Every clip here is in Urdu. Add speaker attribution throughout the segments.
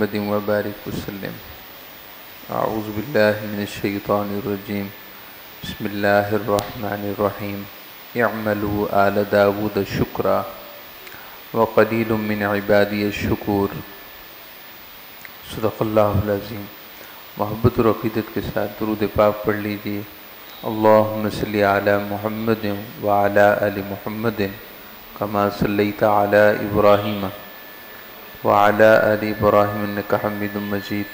Speaker 1: محمد وبارک وسلم۔ اعوذ باللہ من الشیطان الرجیم، بسم اللہ الرحمن الرحیم۔ اعملوا آل داود شکرا وقلیل من عبادی الشکور۔ صدق اللہ العظیم۔ محبت اور عقیدت کے ساتھ درود پاک پڑھ لیجیے۔ اللہم صلی علی محمد وعلی آل محمد کما صلیت علی ابراہیم وعلی آل ابراہیم انک حمید مجید۔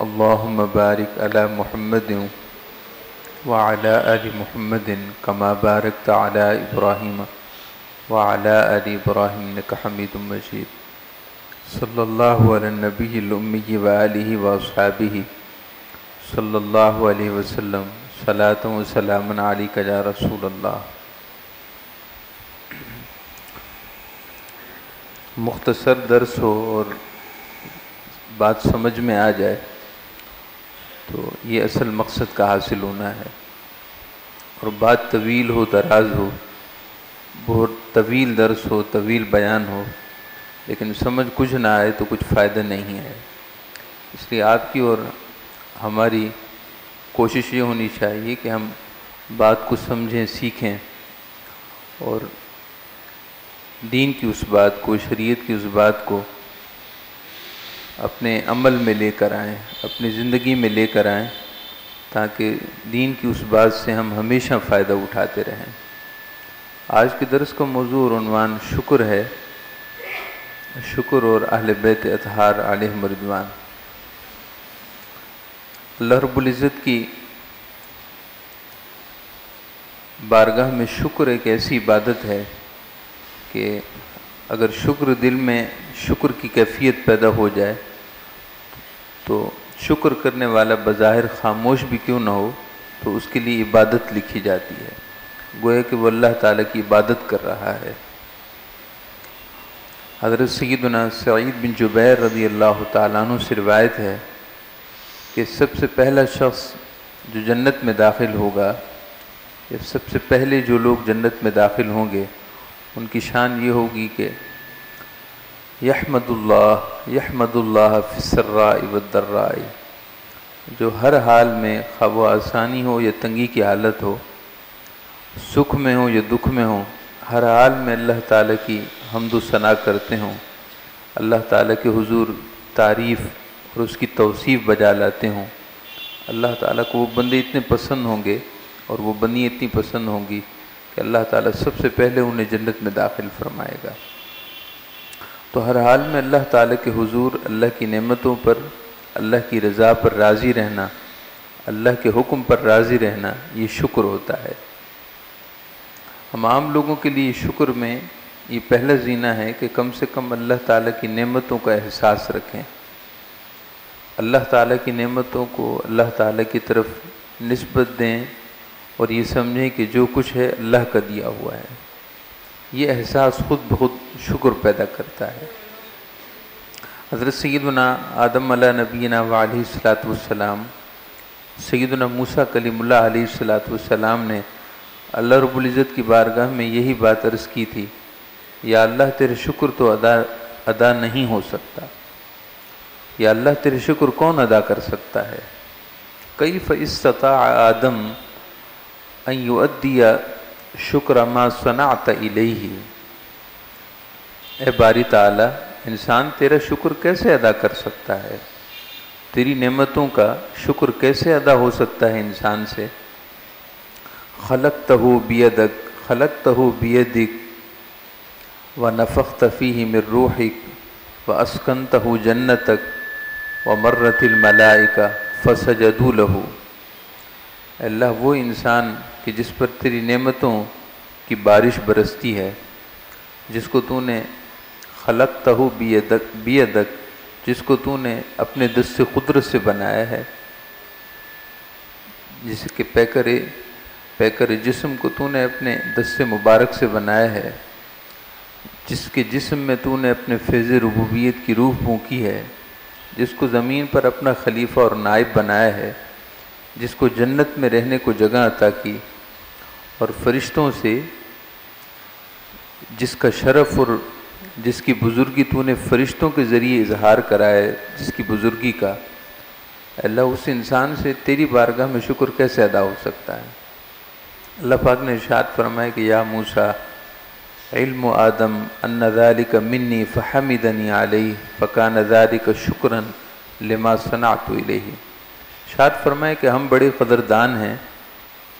Speaker 1: اللہم بارک علی محمد وعلی آل محمد کما بارکت علی ابراہیم وعلی آل ابراہیم انک حمید مجید۔ صلی اللہ علی النبی الامی وآلہ واصحابہ صلی اللہ علیہ وسلم۔ صلاۃ و سلام علیک یا رسول اللہ۔ مختصر درس ہو اور بات سمجھ میں آ جائے تو یہ اصل مقصد کا حاصل ہونا ہے، اور بات طویل ہو دراز ہو، بہت طویل درس ہو، طویل بیان ہو، لیکن سمجھ کچھ نہ آئے تو کچھ فائدہ نہیں ہے۔ اس لیے آپ کی اور ہماری کوشش یہ ہونی چاہیے کہ ہم بات کو سمجھیں، سیکھیں، اور دین کی اس بات کو، شریعت کی اس بات کو اپنے عمل میں لے کر آئیں، اپنی زندگی میں لے کر آئیں، تاکہ دین کی اس بات سے ہم ہمیشہ فائدہ اٹھاتے رہیں۔ آج کے درس کا موضوع اور عنوان شکر ہے، شکر اور اہل بیت اطہار علیہم رضوان۔ اللہ رب العزت کی بارگاہ میں شکر ایک ایسی عبادت ہے کہ اگر شکر دل میں شکر کی کیفیت پیدا ہو جائے تو شکر کرنے والا بظاہر خاموش بھی کیوں نہ ہو تو اس کے لیے عبادت لکھی جاتی ہے، گویا کہ وہ اللہ تعالیٰ کی عبادت کر رہا ہے۔ حضرت سیدنا سعید بن جبیر رضی اللہ تعالیٰ عنہ سے روایت ہے کہ سب سے پہلا شخص جو جنت میں داخل ہوگا، یا سب سے پہلے جو لوگ جنت میں داخل ہوں گے، ان کی شان یہ ہوگی کہ یحمد اللہ فی السراء والضراء، جو ہر حال میں خواہ و آسانی ہو یا تنگی کی حالت ہو، سکھ میں ہو یا دکھ میں ہو، ہر حال میں اللہ تعالیٰ کی حمد و ثنا کرتے ہوں، اللہ تعالیٰ کے حضور تعریف اور اس کی توصیف بجا لاتے ہوں۔ اللہ تعالیٰ کو وہ بندے اتنے پسند ہوں گے اور وہ بندی اتنی پسند ہوں گی کہ اللہ تعالیٰ سب سے پہلے انہیں جنت میں داخل فرمائے گا۔ تو ہر حال میں اللہ تعالیٰ کے حضور، اللہ کی نعمتوں پر، اللہ کی رضا پر راضی رہنا، اللہ کے حکم پر راضی رہنا، یہ شکر ہوتا ہے۔ ہم عام لوگوں کے لیے شکر میں یہ پہلا زینہ ہے کہ کم سے کم اللہ تعالیٰ کی نعمتوں کا احساس رکھیں، اللہ تعالیٰ کی نعمتوں کو اللہ تعالیٰ کی طرف نسبت دیں، اور یہ سمجھیں کہ جو کچھ ہے اللہ کا دیا ہوا ہے۔ یہ احساس خود بخود شکر پیدا کرتا ہے۔ حضرت سیدنا آدم علیہ نبینا وعلیہ الصلاۃ والسلام، سیدنا موسیٰ کلیم اللہ علیہ الصلاۃ والسلام نے اللہ رب العزت کی بارگاہ میں یہی بات عرض کی تھی، یا اللہ تیرے شکر تو ادا نہیں ہو سکتا، یا اللہ تیرے شکر کون ادا کر سکتا ہے؟ کیف استطاع آدم ان یؤدی شکر ما صنعت الیہ، اے باری تعالیٰ، انسان تیرا شکر کیسے ادا کر سکتا ہے؟ تیری نعمتوں کا شکر کیسے ادا ہو سکتا ہے انسان سے؟ خلقتہ بیدک ونفخت فیہ من روحک واسکنتہ جنتک ومرت الملائکہ فسجدوا لہ۔ اللہ وہ انسان کہ جس پر تیری نعمتوں کی بارش برستی ہے، جس کو تو نے خلقتہ بیدک، جس کو تو نے اپنے دست قدرت سے بنایا ہے، جس کے پیکر جسم کو تو نے اپنے دست مبارک سے بنایا ہے، جس کے جسم میں تو نے اپنے فیض ربوبیت کی روح پھونکی ہے، جس کو زمین پر اپنا خلیفہ اور نائب بنایا ہے، جس کو جنت میں رہنے کو جگہ عطا کی، اور فرشتوں سے جس کا شرف اور جس کی بزرگی تو نے فرشتوں کے ذریعے اظہار کرا ہے، جس کی بزرگی کا، اللہ اس انسان سے تیری بارگاہ میں شکر کیسے ادا ہو سکتا ہے؟ اللہ پاک نے ارشاد فرمایا کہ یا موسیٰ علم آدم ان ذلک منی فحمدنی علیہ فکان ذلک شکرا لما صنعت الیہ۔ ارشاد فرمایا کہ ہم بڑے قدردان ہیں،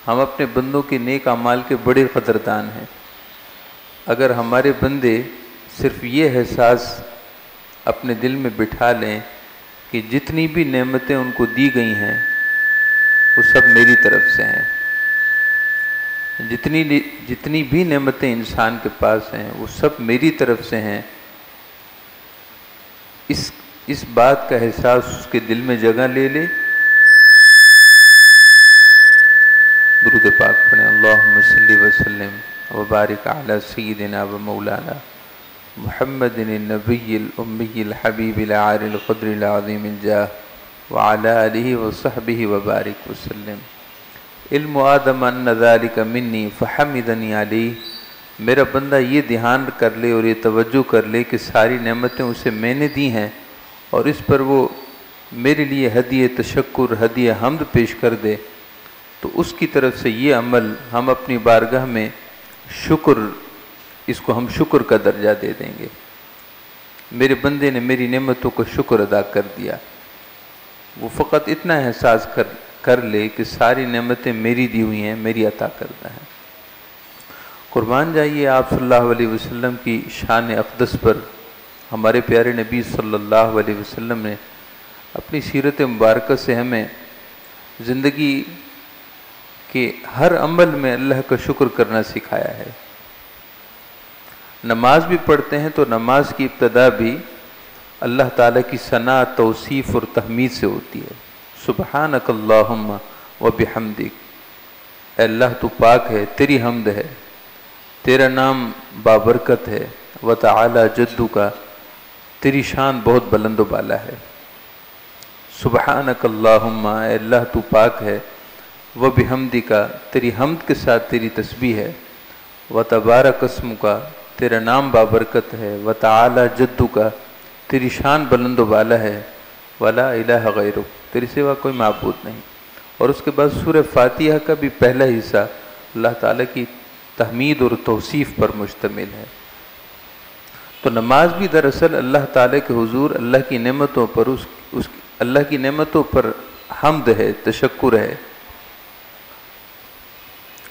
Speaker 1: ہم اپنے بندوں کے نیک اعمال کے بڑے قدردان ہیں۔ اگر ہمارے بندے صرف یہ احساس اپنے دل میں بٹھا لیں کہ جتنی بھی نعمتیں ان کو دی گئی ہیں وہ سب میری طرف سے ہیں، جتنی بھی نعمتیں انسان کے پاس ہیں وہ سب میری طرف سے ہیں، اس بات کا احساس اس کے دل میں جگہ لے لے، درود پاک پڑھیں، اللہم صلی وسلم وبارک علی سیدنا و مولانا محمد النبی الامی الحبیب العار القدر العظیم الجاہ وعلی آلہ وصحبہ وبارک وسلم۔ علم آدم ان ذلک منی فحمدنی علیہ، میرا بندہ یہ دھیان کر لے اور یہ توجہ کر لے کہ ساری نعمتیں اسے میں نے دی ہیں اور اس پر وہ میرے لیے ہدیہ تشکر ہدیہ حمد پیش کر دے، تو اس کی طرف سے یہ عمل ہم اپنی بارگاہ میں شکر، اس کو ہم شکر کا درجہ دے دیں گے۔ میرے بندے نے میری نعمتوں کو شکر ادا کر دیا، وہ فقط اتنا احساس کر لے کہ ساری نعمتیں میری دی ہوئی ہیں، میری عطا کردہ ہیں۔ قربان جائیے آپ صلی اللہ علیہ وسلم کی شان اقدس پر ہمارے پیارے نبی صلی اللہ علیہ وسلم نے اپنی سیرت مبارکہ سے ہمیں زندگی کے ہر عمل میں اللہ کا شکر کرنا سکھایا ہے۔ نماز بھی پڑھتے ہیں تو نماز کی ابتدا بھی اللہ تعالیٰ کی ثنا، توصیف اور تحمید سے ہوتی ہے۔ سبحانک اللہم و بحمدک، اے اللہ تو پاک ہے، تیری حمد ہے، تیرا نام بابرکت ہے، و تعالی جدک، تیری شان بہت بلند و بالا ہے۔ سبحانک اللہم، اے اللہ تو پاک ہے، و بحمدک، تیری حمد کے ساتھ تیری تسبیح ہے، و تبارک اسمک، تیرا نام بابرکت ہے، و تعالی جدک، تیری شان بلند و بالا ہے، ولا الہ غیرک، تیری سوا کوئی معبود نہیں۔ اور اس کے بعد سورہ فاتحہ کا بھی پہلا حصہ اللہ تعالیٰ کی تحمید اور توصیف پر مشتمل ہے۔ تو نماز بھی دراصل اللہ تعالیٰ کے حضور اللہ کی نعمتوں پر اللہ کی نعمتوں پر حمد ہے، تشکر ہے۔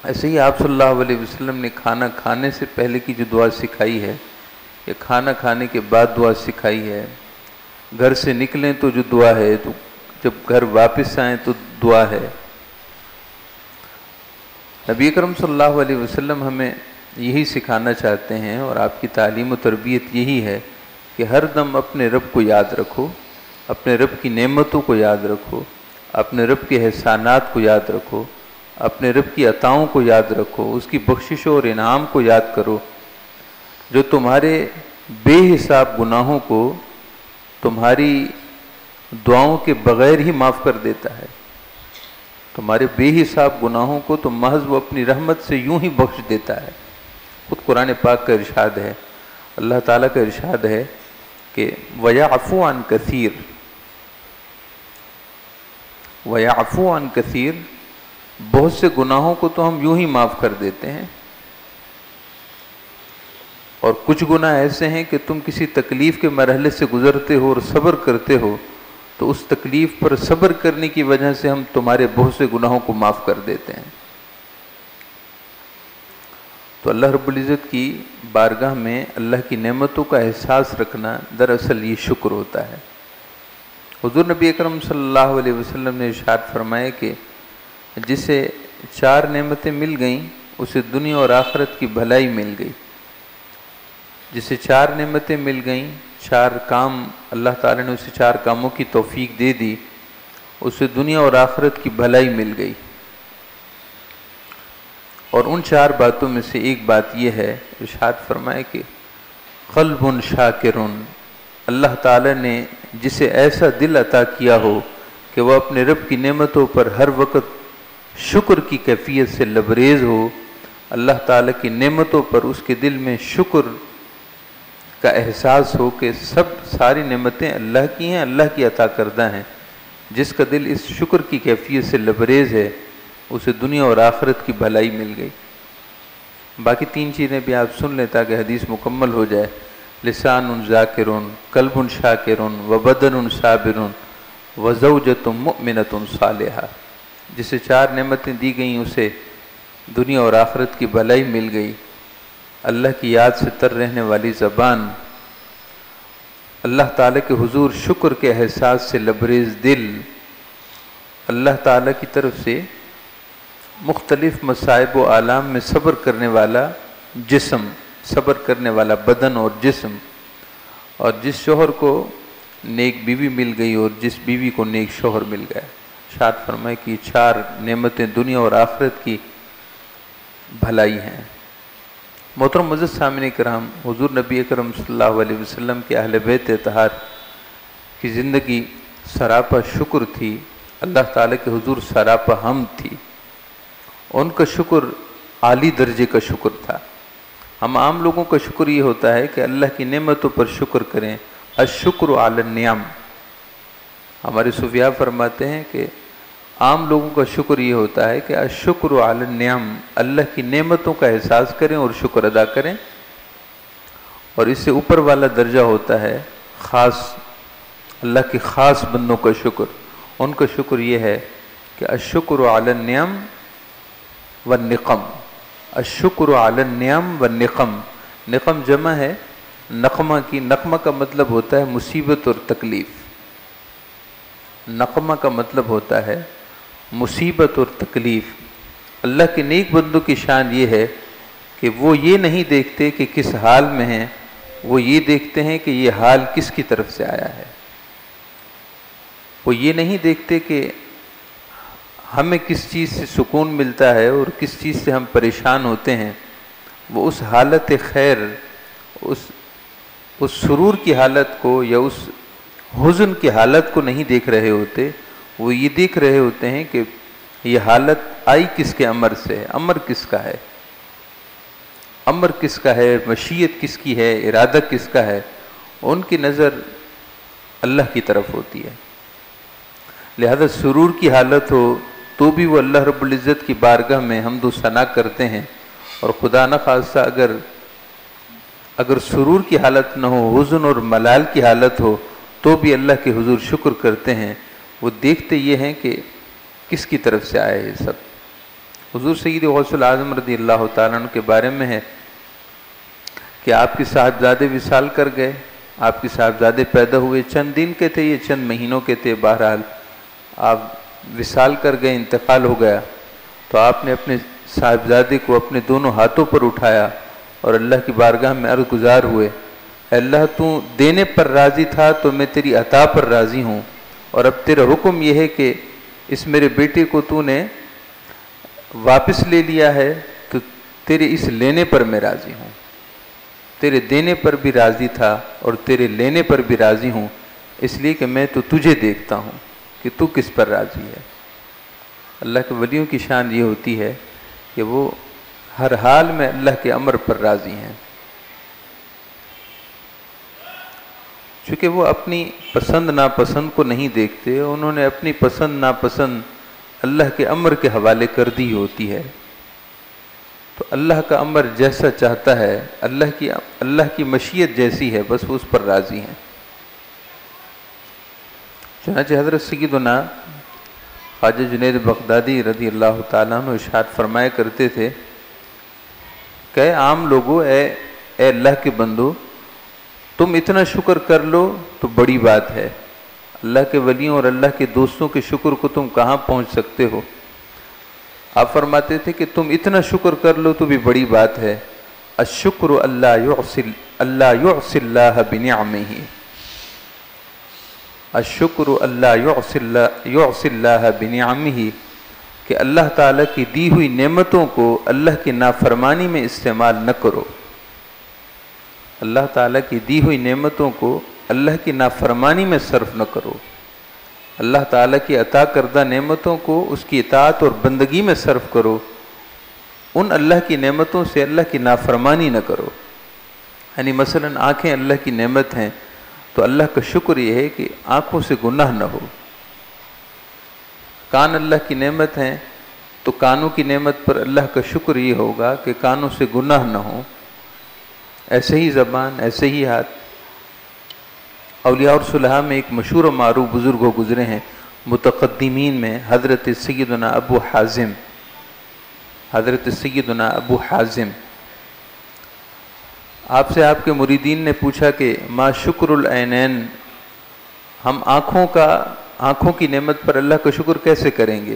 Speaker 1: ایسے ہی آپ صلی اللہ علیہ وسلم نے کھانا کھانے سے پہلے کی جو دعا سکھائی ہے، یا کھانا کھانے کے بعد دعا سکھائی ہے، گھر سے نکلیں تو جو دعا ہے، تو جب گھر واپس آئیں تو دعا ہے۔ نبی اکرم صلی اللہ علیہ وسلم ہمیں یہی سکھانا چاہتے ہیں، اور آپ کی تعلیم و تربیت یہی ہے کہ ہر دم اپنے رب کو یاد رکھو، اپنے رب کی نعمتوں کو یاد رکھو، اپنے رب کے احسانات کو یاد رکھو، اپنے رب کی عطاؤں کو یاد رکھو، اس کی بخششوں اور انعام کو یاد کرو، جو تمہارے بے حساب گناہوں کو تمہاری دعاؤں کے بغیر ہی معاف کر دیتا ہے۔ تمہارے بے حساب گناہوں کو تو محض وہ اپنی رحمت سے یوں ہی بخش دیتا ہے۔ خود قرآن پاک کا ارشاد ہے، اللہ تعالیٰ کا ارشاد ہے کہ وَيَعْفُو عَنْ كَثِيرٍ، وَيَعْفُو عَنْ كَثِيرٍ، بہت سے گناہوں کو تو ہم یوں ہی معاف کر دیتے ہیں، اور کچھ گناہ ایسے ہیں کہ تم کسی تکلیف کے مرحلے سے گزرتے ہو اور صبر کرتے ہو، تو اس تکلیف پر صبر کرنے کی وجہ سے ہم تمہارے بہت سے گناہوں کو معاف کر دیتے ہیں۔ تو اللہ رب العزت کی بارگاہ میں اللہ کی نعمتوں کا احساس رکھنا دراصل یہ شکر ہوتا ہے۔ حضور نبی اکرم صلی اللہ علیہ وسلم نے ارشاد فرمایا کہ جسے 4 نعمتیں مل گئیں اسے دنیا اور آخرت کی بھلائی مل گئی۔ جسے 4 نعمتیں مل گئیں، 4 کام اللہ تعالیٰ نے اسے 4 کاموں کی توفیق دے دی، اسے دنیا اور آخرت کی بھلائی مل گئی۔ اور ان 4 باتوں میں سے ایک بات یہ ہے، ارشاد فرمائے کہ قلب شاکر، اللہ تعالیٰ نے جسے ایسا دل عطا کیا ہو کہ وہ اپنے رب کی نعمتوں پر ہر وقت شکر کی کیفیت سے لبریز ہو، اللہ تعالیٰ کی نعمتوں پر اس کے دل میں شکر کا احساس ہو کہ ساری نعمتیں اللہ کی ہیں، اللہ کی عطا کردہ ہیں. جس کا دل اس شکر کی کیفیت سے لبریز ہے اسے دنیا اور آخرت کی بھلائی مل گئی. باقی 3 چیزیں بھی آپ سن لیں تاکہ حدیث مکمل ہو جائے. لسان ذاکر، قلب شاکر، وبدن صابر، وزوجۃ مؤمنۃ صالحہ. جسے 4 نعمتیں دی گئیں اسے دنیا اور آخرت کی بھلائی مل گئی. اللہ کی یاد سے تر رہنے والی زبان، اللہ تعالیٰ کے حضور شکر کے احساس سے لبریز دل، اللہ تعالیٰ کی طرف سے مختلف مصائب و آلام میں صبر کرنے والا جسم، صبر کرنے والا بدن اور جسم. اور جس شوہر کو نیک بیوی مل گئی اور جس بیوی کو نیک شوہر مل گیا. ارشاد فرمائے کہ 4 نعمتیں دنیا اور آخرت کی بھلائی ہیں. محترم معزز سامعین کرام، حضور نبی اکرم صلی اللہ علیہ وسلم کے اہل بیت اطہار کی زندگی سراپا شکر تھی. اللہ تعالیٰ کے حضور سراپا حمد تھی. ان کا شکر عالی درجے کا شکر تھا. ہم عام لوگوں کا شکر یہ ہوتا ہے کہ اللہ کی نعمتوں پر شکر کریں. الشکر علی النعم. ہمارے صوفیاء فرماتے ہیں کہ عام لوگوں کا شکر یہ ہوتا ہے کہ الشکر علی النعم، اللہ کی نعمتوں کا احساس کریں اور شکر ادا کریں. اور اس سے اوپر والا درجہ ہوتا ہے خاص، اللہ کے خاص بندوں کا شکر. ان کا شکر یہ ہے کہ الشکر علی النعم والنقم. الشکر علی النعم والنقم. نقم جمع ہے نقمہ کی. نقمہ کا مطلب ہوتا ہے مصیبت اور تکلیف. نقمہ کا مطلب ہوتا ہے مصیبت اور تکلیف. اللہ کے نیک بندوں کی شان یہ ہے کہ وہ یہ نہیں دیکھتے کہ کس حال میں ہیں، وہ یہ دیکھتے ہیں کہ یہ حال کس کی طرف سے آیا ہے. وہ یہ نہیں دیکھتے کہ ہمیں کس چیز سے سکون ملتا ہے اور کس چیز سے ہم پریشان ہوتے ہیں. وہ اس حالت خیر، اس سرور کی حالت کو یا اس حزن کی حالت کو نہیں دیکھ رہے ہوتے. وہ یہ دیکھ رہے ہوتے ہیں کہ یہ حالت آئی کس کے امر سے ہے، امر کس کا ہے، امر کس کا ہے، مشیت کس کی ہے، ارادہ کس کا ہے. ان کی نظر اللہ کی طرف ہوتی ہے. لہذا سرور کی حالت ہو تو بھی وہ اللہ رب العزت کی بارگاہ میں حمد و ثنا کرتے ہیں. اور خدا نخواستہ اگر سرور کی حالت نہ ہو، حزن اور ملال کی حالت ہو تو بھی اللہ کے حضور شکر کرتے ہیں. وہ دیکھتے یہ ہیں کہ کس کی طرف سے آئے یہ سب. حضور سید غوث العظم رضی اللہ تعالیٰ عنہ کے بارے میں ہے کہ آپ کے صاحبزادے وصال کر گئے. آپ کے صاحبزادے پیدا ہوئے، چند دن کے تھے، یہ چند مہینوں کے تھے. بہرحال آپ وصال کر گئے، انتقال ہو گیا. تو آپ نے اپنے صاحبزادے کو اپنے دونوں ہاتھوں پر اٹھایا اور اللہ کی بارگاہ میں عرض گزار ہوئے، اے اللہ تو دینے پر راضی تھا تو میں تیری عطا پر راضی ہوں، اور اب تیرا حکم یہ ہے کہ اس میرے بیٹے کو تو نے واپس لے لیا ہے، تو تیرے اس لینے پر میں راضی ہوں. تیرے دینے پر بھی راضی تھا اور تیرے لینے پر بھی راضی ہوں، اس لیے کہ میں تو تجھے دیکھتا ہوں کہ تو کس پر راضی ہے. اللہ کے ولیوں کی شان یہ ہوتی ہے کہ وہ ہر حال میں اللہ کے امر پر راضی ہیں. چونکہ وہ اپنی پسند ناپسند کو نہیں دیکھتے، انہوں نے اپنی پسند ناپسند اللہ کے امر کے حوالے کر دی ہوتی ہے. تو اللہ کا امر جیسا چاہتا ہے، اللہ کی مشیت جیسی ہے، بس وہ اس پر راضی ہیں. چنانچہ حضرت سیدنا خواجہ جنید بغدادی رضی اللہ تعالیٰ عنہ ارشاد فرمایا کرتے تھے کہ عام لوگوں، اے اللہ کے بندو، تم اتنا شکر کر لو تو بڑی بات ہے. اللہ کے ولیوں اور اللہ کے دوستوں کے شکر کو تم کہاں پہنچ سکتے ہو. آپ فرماتے تھے کہ تم اتنا شکر کر لو تو بھی بڑی بات ہے. الشکر اللہ یعصی اللہ بنعمہ. الشکر اللہ یعصی اللہ بنعمہ، کہ اللہ تعالیٰ کی دی ہوئی نعمتوں کو اللہ کی نافرمانی میں استعمال نہ کرو. اللہ تعالیٰ کی دی ہوئی نعمتوں کو اللہ کی نافرمانی میں صرف نہ کرو. اللہ تعالیٰ کی عطا کردہ نعمتوں کو اس کی اطاعت اور بندگی میں صرف کرو. ان اللہ کی نعمتوں سے اللہ کی نافرمانی نہ کرو. یعنی مثلا آنکھیں اللہ کی نعمت ہیں تو اللہ کا شکر یہ ہے کہ آنکھوں سے گناہ نہ ہو. کان اللہ کی نعمت ہیں تو کانوں کی نعمت پر اللہ کا شکر یہ ہوگا کہ کانوں سے گناہ نہ ہو. ایسے ہی زبان، ایسے ہی ہاتھ. اولیاء اور صلحاء میں ایک مشہور و معروف بزرگ ہو گزرے ہیں متقدمین میں، حضرت سیدنا ابو حازم. حضرت سیدنا ابو حازم آپ سے آپ کے مریدین نے پوچھا کہ ما شکر العینین، ہم آنکھوں کی نعمت پر اللہ کا شکر کیسے کریں گے؟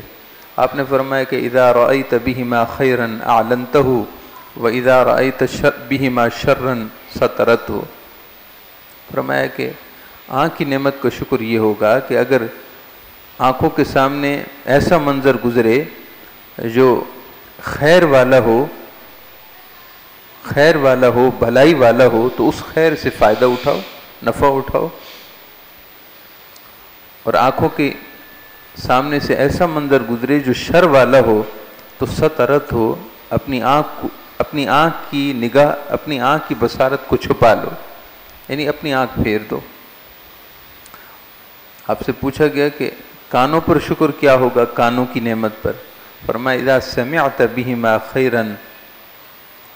Speaker 1: آپ نے فرمایا کہ اذا رأیت بہما خیرا اعلنتہ واذا رأیت بہما شرا سترتہ. فرمایا کہ آنکھ کی نعمت کا شکر یہ ہوگا کہ اگر آنکھوں کے سامنے ایسا منظر گزرے جو خیر والا ہو، بھلائی والا ہو، تو اس خیر سے فائدہ اٹھاؤ، نفع اٹھاؤ. اور آنکھوں کے سامنے سے ایسا منظر گزرے جو شر والا ہو تو سترت ہو، اپنی آنکھ کی نگاہ، اپنی آنکھ کی بصارت کو چھپا لو، یعنی اپنی آنکھ پھیر دو. آپ سے پوچھا گیا کہ کانوں پر شکر کیا ہوگا کانوں کی نعمت پر؟ فرمایا اذا سمعت بہما خیرا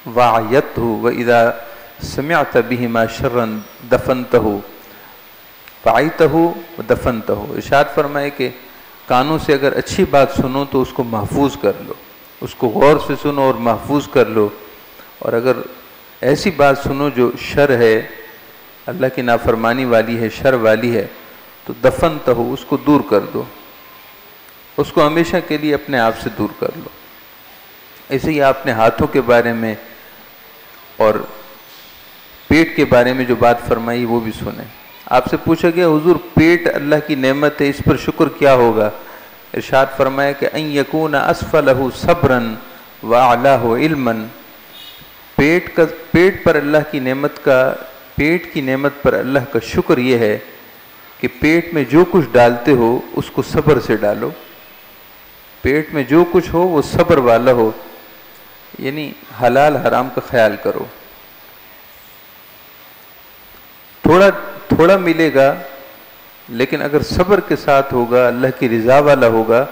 Speaker 1: وعیتہ واذا سمعت بہما شرا دفنتہ وعیتہ ودفنتہ. ارشاد فرمائے کہ کانوں سے اگر اچھی بات سنو تو اس کو محفوظ کر لو، اس کو غور سے سنو اور محفوظ کر لو. اور اگر ایسی بات سنو جو شر ہے، اللہ کی نافرمانی والی ہے، شر والی ہے، تو دفنتہ، اس کو دور کر دو، اس کو ہمیشہ کے لیے اپنے آپ سے دور کر لو. ایسے ہی آپ نے ہاتھوں کے بارے میں اور پیٹ کے بارے میں جو بات فرمائی وہ بھی سنیں. آپ سے پوچھا گیا حضور پیٹ اللہ کی نعمت ہے، اس پر شکر کیا ہوگا؟ ارشاد فرمایا کہ ان یکون اسفلہ صبرا واعلاہ علما. پیٹ پر اللہ کی نعمت پیٹ کی نعمت پر اللہ کا شکر یہ ہے کہ پیٹ میں جو کچھ ڈالتے ہو اس کو صبر سے ڈالو. پیٹ میں جو کچھ ہو وہ صبر والا ہو، یعنی حلال حرام کا خیال کرو. تھوڑا ملے گا لیکن اگر صبر کے ساتھ ہوگا، اللہ کی رضا والا ہوگا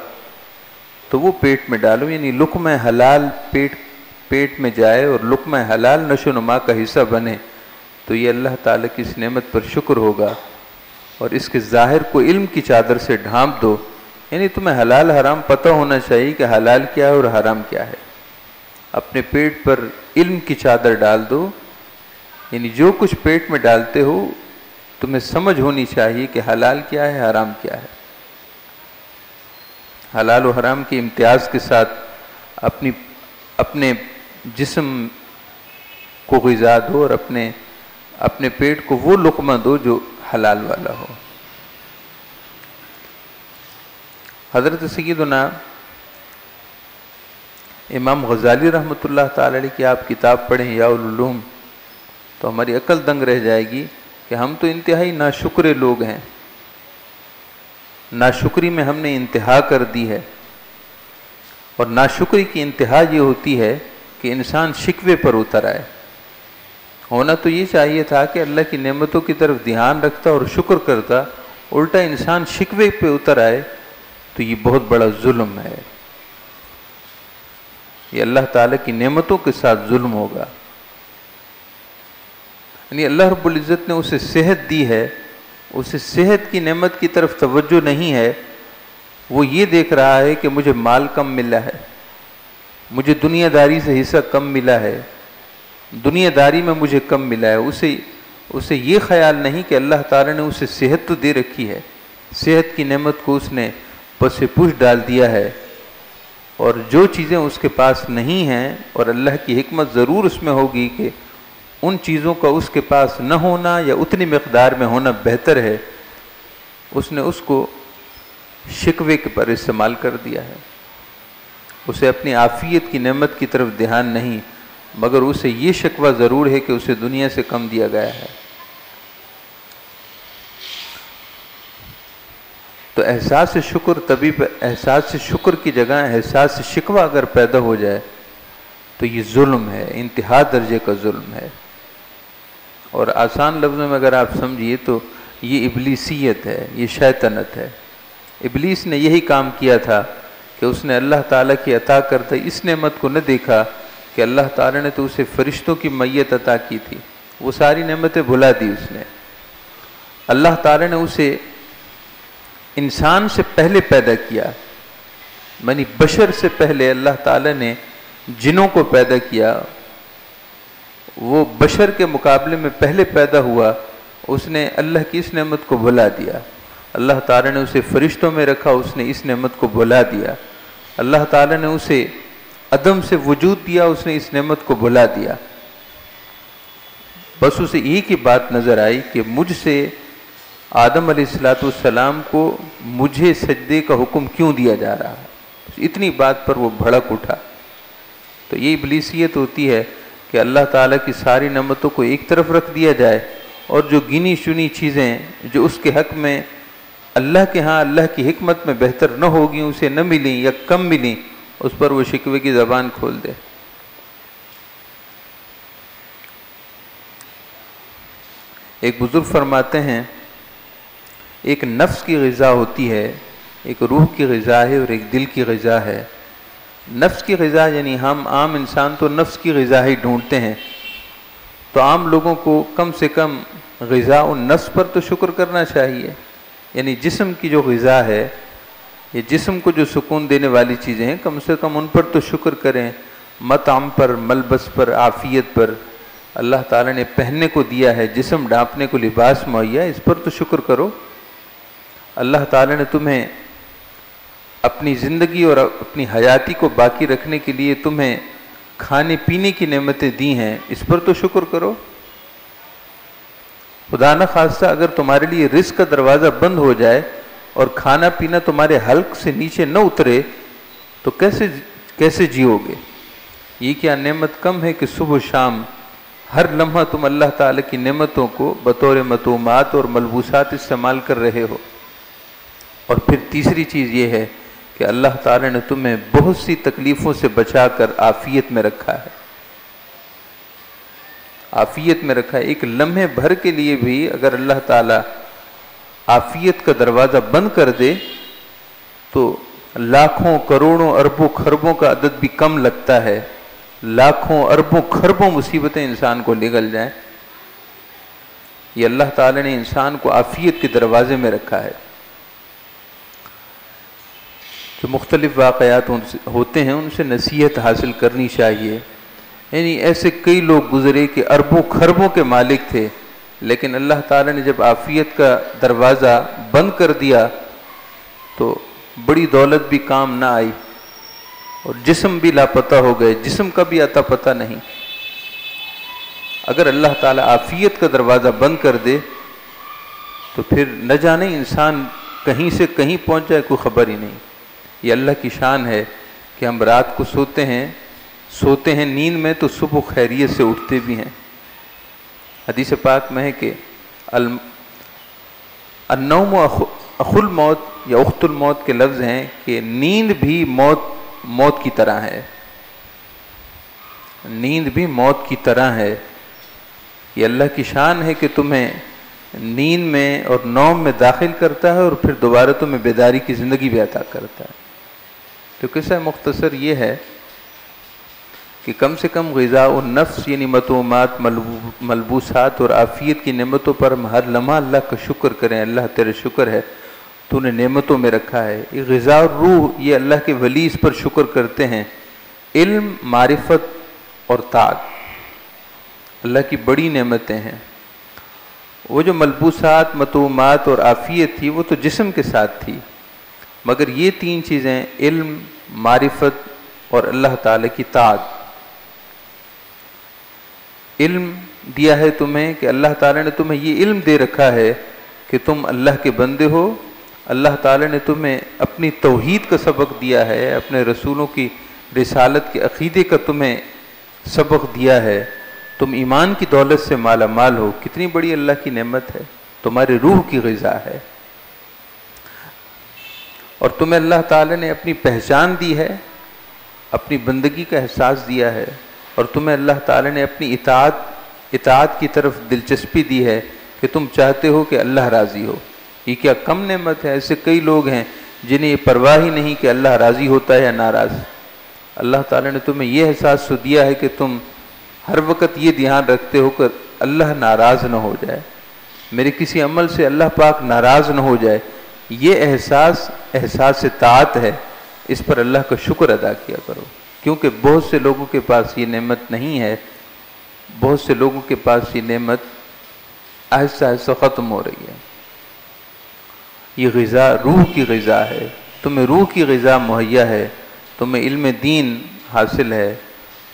Speaker 1: تو وہ پیٹ میں ڈالو، یعنی لقمہ حلال پیٹ میں جائے اور لقمہ حلال نشو نما کا حصہ بنے تو یہ اللہ تعالیٰ کی اس نعمت پر شکر ہوگا. اور اس کے ظاہر کو علم کی چادر سے ڈھانپ دو، یعنی تمہیں حلال حرام پتہ ہونا چاہیے کہ حلال کیا ہے اور حرام کیا ہے. اپنے پیٹ پر علم کی چادر ڈال دو، یعنی جو کچھ پیٹ میں ڈالتے ہو تمہیں سمجھ ہونی چاہیے کہ حلال کیا ہے، حرام کیا ہے. حلال و حرام کے امتیاز کے ساتھ اپنے جسم کو غذا دو اور اپنے پیٹ کو وہ لقمہ دو جو حلال والا ہو. حضرت سیدنا امام غزالی رحمۃ اللہ تعالی علیہ کی آپ کتاب پڑھیں احیاء العلوم تو ہماری عقل دنگ رہ جائے گی کہ ہم تو انتہائی ناشکرے لوگ ہیں. ناشکری میں ہم نے انتہا کر دی ہے، اور ناشکری کی انتہا یہ ہوتی ہے کہ انسان شکوے پر اتر آئے. ہونا تو یہ چاہیے تھا کہ اللہ کی نعمتوں کی طرف دھیان رکھتا اور شکر کرتا، الٹا انسان شکوے پہ اتر آئے تو یہ بہت بڑا ظلم ہے. یہ اللہ تعالیٰ کی نعمتوں کے ساتھ ظلم ہوگا. یعنی اللہ رب العزت نے اسے صحت دی ہے، اسے صحت کی نعمت کی طرف توجہ نہیں ہے. وہ یہ دیکھ رہا ہے کہ مجھے مال کم ملا ہے، مجھے دنیا داری سے حصہ کم ملا ہے، دنیا داری میں مجھے کم ملا ہے. اسے یہ خیال نہیں کہ اللہ تعالیٰ نے اسے صحت تو دے رکھی ہے، صحت کی نعمت کو اس نے پس پش ڈال دیا ہے، اور جو چیزیں اس کے پاس نہیں ہیں اور اللہ کی حکمت ضرور اس میں ہوگی کہ ان چیزوں کا اس کے پاس نہ ہونا یا اتنی مقدار میں ہونا بہتر ہے، اس نے اس کو شکوے کے پر استعمال کر دیا ہے. اسے اپنی عافیت کی نعمت کی طرف دھیان نہیں، مگر اسے یہ شکوہ ضرور ہے کہ اسے دنیا سے کم دیا گیا ہے. تو احساس شکر احساس شکر کی جگہ احساس شکوہ اگر پیدا ہو جائے تو یہ ظلم ہے، انتہا درجے کا ظلم ہے. اور آسان لفظوں میں اگر آپ سمجھیے تو یہ ابلیسیت ہے، یہ شیطنت ہے۔ ابلیس نے یہی کام کیا تھا کہ اس نے اللہ تعالیٰ کی عطا کردہ اس نعمت کو نہ دیکھا کہ اللہ تعالیٰ نے تو اسے فرشتوں کی معیت عطا کی تھی، وہ ساری نعمتیں بھلا دی اس نے۔ اللہ تعالیٰ نے اسے انسان سے پہلے پیدا کیا، یعنی بشر سے پہلے اللہ تعالیٰ نے جنوں کو پیدا کیا، وہ بشر کے مقابلے میں پہلے پیدا ہوا، اس نے اللہ کی اس نعمت کو بھلا دیا۔ اللہ تعالیٰ نے اسے فرشتوں میں رکھا، اس نے اس نعمت کو بھلا دیا۔ اللہ تعالیٰ نے اسے عدم سے وجود دیا، اس نے اس نعمت کو بھلا دیا۔ بس اسے ایک ہی بات نظر آئی کہ مجھ سے آدم علیہ السلام کو مجھے سجدے کا حکم کیوں دیا جا رہا ہے، اتنی بات پر وہ بھڑک اٹھا۔ تو یہ ابلیسیت ہوتی ہے کہ اللہ تعالیٰ کی ساری نعمتوں کو ایک طرف رکھ دیا جائے، اور جو گنی چنی چیزیں جو اس کے حق میں اللہ کے ہاں اللہ کی حکمت میں بہتر نہ ہوگی، اسے نہ ملیں یا کم ملیں، اس پر وہ شکوے کی زبان کھول دے۔ ایک بزرگ فرماتے ہیں ایک نفس کی غذا ہوتی ہے، ایک روح کی غذا ہے اور ایک دل کی غذا ہے۔ نفس کی غذا یعنی ہم عام انسان تو نفس کی غذا ہی ڈھونڈتے ہیں، تو عام لوگوں کو کم سے کم غذا اور نفس پر تو شکر کرنا چاہیے، یعنی جسم کی جو غذا ہے، یہ جسم کو جو سکون دینے والی چیزیں ہیں کم سے کم ان پر تو شکر کریں، مطعم پر، ملبس پر، عافیت پر، اللہ تعالیٰ نے پہننے کو دیا ہے، جسم ڈھانپنے کو لباس مہیا ہے، اس پر تو شکر کرو۔ اللہ تعالیٰ نے تمہیں اپنی زندگی اور اپنی حیاتی کو باقی رکھنے کے لیے تمہیں کھانے پینے کی نعمتیں دی ہیں، اس پر تو شکر کرو۔ خدا نہ خواستہ اگر تمہارے لیے رزق کا دروازہ بند ہو جائے اور کھانا پینا تمہارے حلق سے نیچے نہ اترے تو کیسے جیو گے؟ یہ کیا نعمت کم ہے کہ صبح و شام ہر لمحہ تم اللہ تعالیٰ کی نعمتوں کو بطور مطعومات اور ملبوسات استعمال کر رہے ہو۔ اور پھر تیسری چیز یہ ہے کہ اللہ تعالیٰ نے تمہیں بہت سی تکلیفوں سے بچا کر عافیت میں رکھا ہے، عافیت میں رکھا ہے۔ ایک لمحے بھر کے لیے بھی اگر اللہ تعالیٰ عافیت کا دروازہ بند کر دے تو لاکھوں کروڑوں اربوں خربوں کا عدد بھی کم لگتا ہے، لاکھوں اربوں خربوں مصیبتیں انسان کو نگل جائیں۔ یہ اللہ تعالیٰ نے انسان کو عافیت کے دروازے میں رکھا ہے۔ جو مختلف واقعات ہوتے ہیں ان سے نصیحت حاصل کرنی چاہیے، یعنی ایسے کئی لوگ گزرے کہ اربوں خربوں کے مالک تھے، لیکن اللہ تعالیٰ نے جب عافیت کا دروازہ بند کر دیا تو بڑی دولت بھی کام نہ آئی اور جسم بھی لاپتہ ہو گئے، جسم کا بھی اتا پتہ نہیں۔ اگر اللہ تعالیٰ عافیت کا دروازہ بند کر دے تو پھر نہ جانے انسان کہیں سے کہیں پہنچ جائے، کوئی خبر ہی نہیں۔ یہ اللہ کی شان ہے کہ ہم رات کو سوتے ہیں نیند میں تو صبح خیریت سے اٹھتے بھی ہیں۔ حدیث پاک میں ہے کہ النوم اخو الموت یا اخت الموت کے لفظ ہیں کہ نیند بھی موت کی طرح ہے، نیند بھی موت کی طرح ہے۔ یہ اللہ کی شان ہے کہ تمہیں نیند میں اور نوم میں داخل کرتا ہے اور پھر دوبارہ تمہیں بیداری کی زندگی بھی عطا کرتا ہے۔ تو قصہ مختصر یہ ہے کہ کم سے کم غذا و نفس یعنی مطعومات، ملبوسات اور عافیت کی نعمتوں پر ہم ہر لمحہ اللہ کا شکر کریں۔ اللہ تیرے شکر ہے، تو نے نعمتوں میں رکھا ہے۔ یہ غذا اور روح، یہ اللہ کے ولی اس پر شکر کرتے ہیں۔ علم، معرفت اور طاعت اللہ کی بڑی نعمتیں ہیں۔ وہ جو ملبوسات، مطعومات اور عافیت تھی وہ تو جسم کے ساتھ تھی، مگر یہ تین چیزیں علم، معرفت اور اللہ تعالیٰ کی طاعت۔ علم دیا ہے تمہیں کہ اللہ تعالیٰ نے تمہیں یہ علم دے رکھا ہے کہ تم اللہ کے بندے ہو۔ اللہ تعالیٰ نے تمہیں اپنی توحید کا سبق دیا ہے، اپنے رسولوں کی رسالت کے عقیدے کا تمہیں سبق دیا ہے۔ تم ایمان کی دولت سے مالا مال ہو، کتنی بڑی اللہ کی نعمت ہے، تمہاری روح کی غذا ہے۔ اور تمہیں اللہ تعالیٰ نے اپنی پہچان دی ہے، اپنی بندگی کا احساس دیا ہے، اور تمہیں اللہ تعالیٰ نے اپنی اطاعت اطاعت کی طرف دلچسپی دی ہے کہ تم چاہتے ہو کہ اللہ راضی ہو۔ یہ کیا کم نعمت ہے؟ ایسے کئی لوگ ہیں جنہیں یہ پرواہ ہی نہیں کہ اللہ راضی ہوتا ہے یا ناراض۔ اللہ تعالیٰ نے تمہیں یہ احساس تو دیا ہے کہ تم ہر وقت یہ دھیان رکھتے ہو کہ اللہ ناراض نہ ہو جائے، میرے کسی عمل سے اللہ پاک ناراض نہ ہو جائے۔ یہ احساس طاعت ہے، اس پر اللہ کا شکر ادا کیا کرو، کیونکہ بہت سے لوگوں کے پاس یہ نعمت نہیں ہے، بہت سے لوگوں کے پاس یہ نعمت آہستہ آہستہ ختم ہو رہی ہے۔ یہ غذا روح کی غذا ہے، تمہیں روح کی غذا مہیا ہے، تمہیں علم دین حاصل ہے،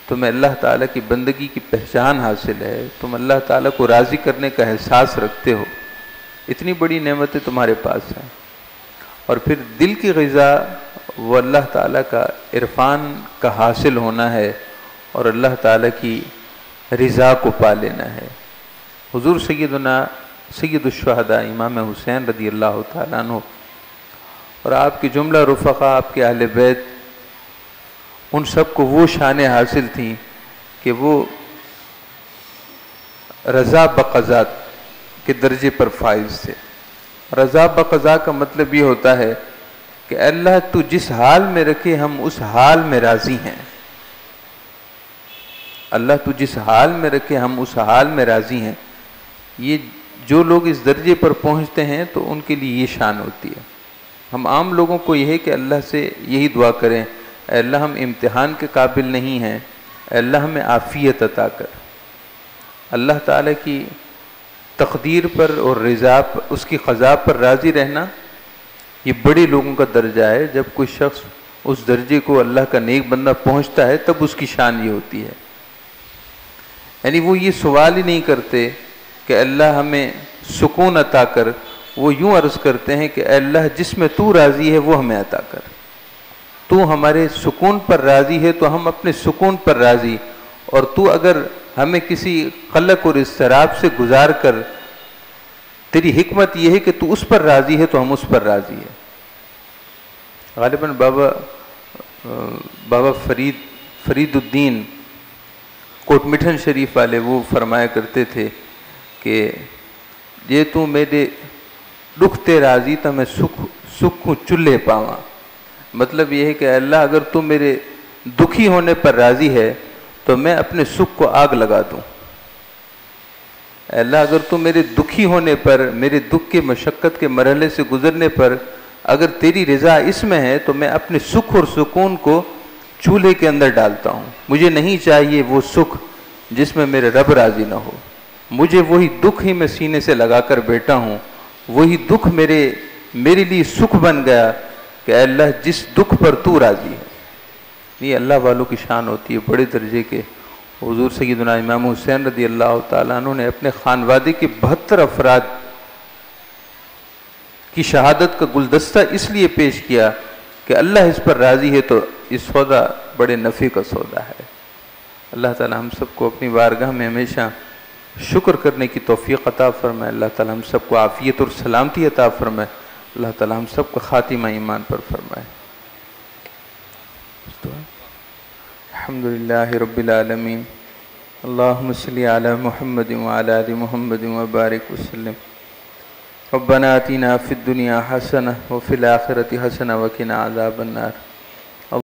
Speaker 1: تمہیں اللہ تعالیٰ کی بندگی کی پہچان حاصل ہے، تم اللہ تعالیٰ کو راضی کرنے کا احساس رکھتے ہو، اتنی بڑی نعمتیں تمہارے پاس ہیں۔ اور پھر دل کی غذا وہ اللہ تعالیٰ کا عرفان کا حاصل ہونا ہے اور اللہ تعالیٰ کی رضا کو پا لینا ہے۔ حضور سید الشہداء امام حسین رضی اللہ تعالیٰ عنہ اور آپ کے جملہ رفقا، آپ کے اہل بیت، ان سب کو وہ شانیں حاصل تھیں کہ وہ رضا بقضا کے درجے پر فائز تھے۔ رضا بقضا کا مطلب یہ ہوتا ہے کہ اللہ تو جس حال میں رکھے ہم اس حال میں راضی ہیں، اللہ تو جس حال میں رکھے ہم اس حال میں راضی ہیں۔ یہ جو لوگ اس درجے پر پہنچتے ہیں تو ان کے لیے یہ شان ہوتی ہے۔ ہم عام لوگوں کو یہ ہے کہ اللہ سے یہی دعا کریں، اے اللہ ہم امتحان کے قابل نہیں ہیں، اے اللہ ہمیں عافیت عطا کر۔ اللہ تعالیٰ کی تقدیر پر اور رضا پر، اس کی قضا پر راضی رہنا، یہ بڑے لوگوں کا درجہ ہے۔ جب کوئی شخص اس درجے کو اللہ کا نیک بندہ پہنچتا ہے تب اس کی شان یہ ہوتی ہے، یعنی وہ یہ سوال ہی نہیں کرتے کہ اللہ ہمیں سکون عطا کر، وہ یوں عرض کرتے ہیں کہ اے اللہ جس میں تو راضی ہے وہ ہمیں عطا کر، تو ہمارے سکون پر راضی ہے تو ہم اپنے سکون پر راضی، اور تو اگر ہمیں کسی قلق اور اضطراب سے گزار کر، تیری حکمت یہ ہے کہ تو اس پر راضی ہے تو ہم اس پر راضی ہے۔ غالباً بابا فرید الدین کوٹ مٹھن شریف والے وہ فرمایا کرتے تھے کہ یہ تو میرے دکھ تے راضی تو میں سکھ چولہے پاواں۔ مطلب یہ ہے کہ اللہ اگر تو میرے دکھی ہونے پر راضی ہے تو میں اپنے سکھ کو آگ لگا دوں، اللہ اگر تو میرے دکھی ہونے پر، میرے دکھ کے مشقت کے مرحلے سے گزرنے پر اگر تیری رضا اس میں ہے تو میں اپنے سکھ اور سکون کو چولہے کے اندر ڈالتا ہوں۔ مجھے نہیں چاہیے وہ سکھ جس میں میرے رب راضی نہ ہو، مجھے وہی دکھ ہی میں سینے سے لگا کر بیٹھا ہوں، وہی دکھ میرے لیے سکھ بن گیا کہ اے اللہ جس دکھ پر تو راضی ہے۔ یہ اللہ والوں کی شان ہوتی ہے بڑے درجے کے۔ حضور سیدنا امام حسین رضی اللہ تعالیٰ عنہ نے اپنے خانوادے کے 72 افراد کی شہادت کا گلدستہ اس لیے پیش کیا کہ اللہ اس پر راضی ہے تو یہ سودا بڑے نفع کا سودا ہے۔ اللہ تعالیٰ ہم سب کو اپنی بارگاہ میں ہمیشہ شکر کرنے کی توفیق عطا فرمائے، اللہ تعالیٰ ہم سب کو عافیت اور سلامتی عطا فرمائے، اللہ تعالیٰ ہم سب کو خاتمہ ایمان پر فرمائے۔ الحمدللہ رب العالمین، اللہم صلی علی محمد وعلی آل محمد وبارک وسلم۔ ربنا آتنا فی الدنیا حسنہ وفی الآخرۃ حسنہ وقنا عذاب النار۔